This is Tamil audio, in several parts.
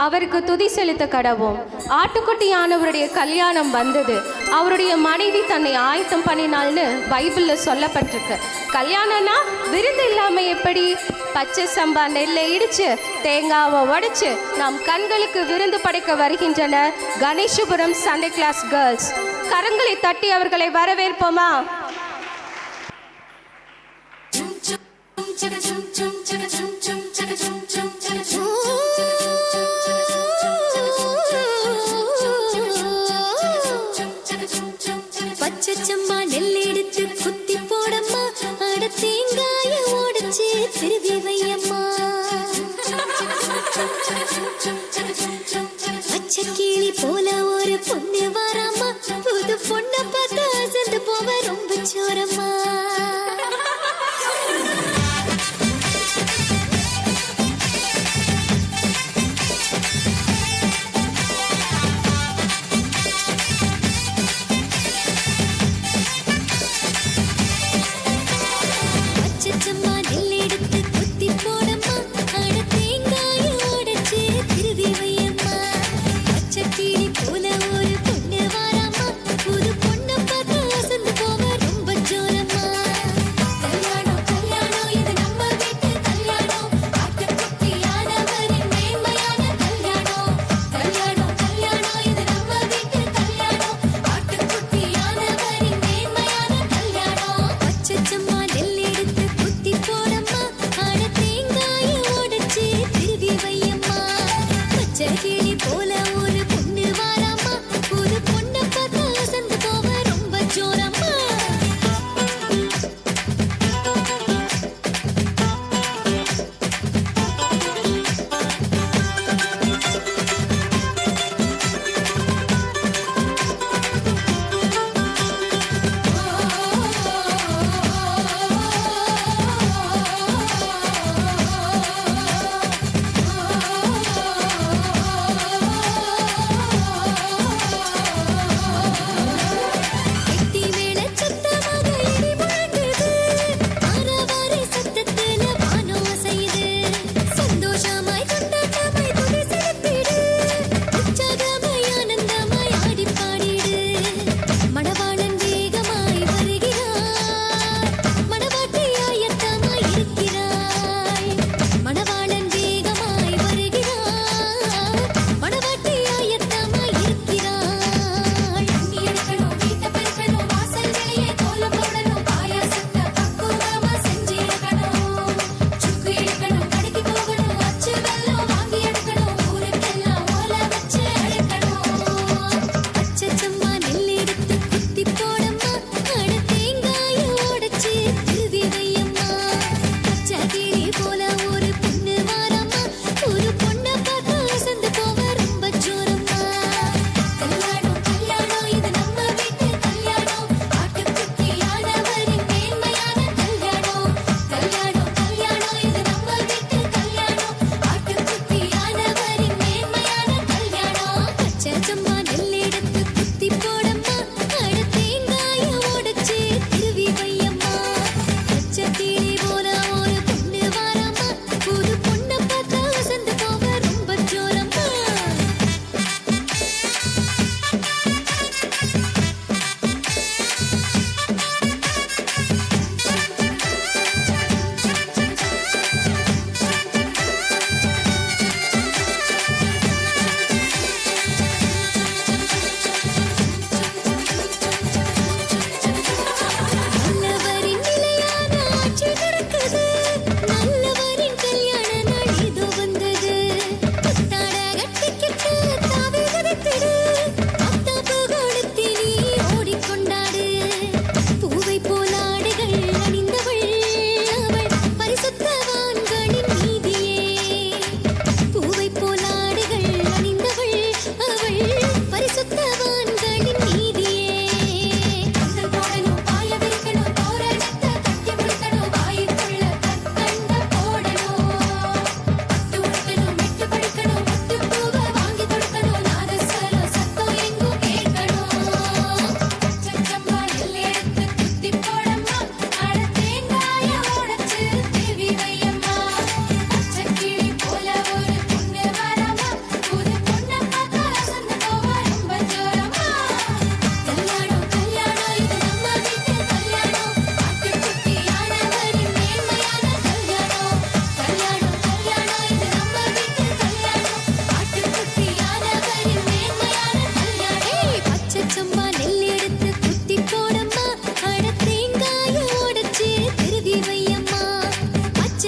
அவருக்கு துதி செலுத்த கடவோம். ஆட்டுக்குட்டியானவருடைய கல்யாணம் வந்தது, அவருடைய மனைவி தன்னை ஆயத்தம் பண்ணினாள்னு பைபிள்ல சொல்லப்பட்டிருக்கு. கல்யாணம்னா விருந்து இல்லாம எப்படி? பச்சை சம்பா நெல்லை இடிச்சு தேங்காவை உடைச்சு நம் கண்களுக்கு விருந்து படைக்க வருகின்றன கணேசபுரம் சண்டே கிளாஸ் கேர்ள்ஸ். கரங்களை தட்டி அவர்களை வரவேற்போமா? பச்சச்சம்மா நெல்லெடுத்து குத்தி போடம்மா, அட தேங்காய உடைச்சு திருவி வையம்மா. பச்சை கிளி போல ஒரு பொண்ணு வாராமா, புது பொண்ணை பார்த்து அசந்து போவ ரொம்ப சோரம்மா. பச்சச்சம்மா நெல்லெடுத்து குத்தி போடம்மா, அட தேங்காய உடைச்சு திருவி வையம்மா. பச்சை கிளி போல ஒரு பொண்ணு வாராமா,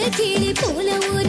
கிளி போல ஒரு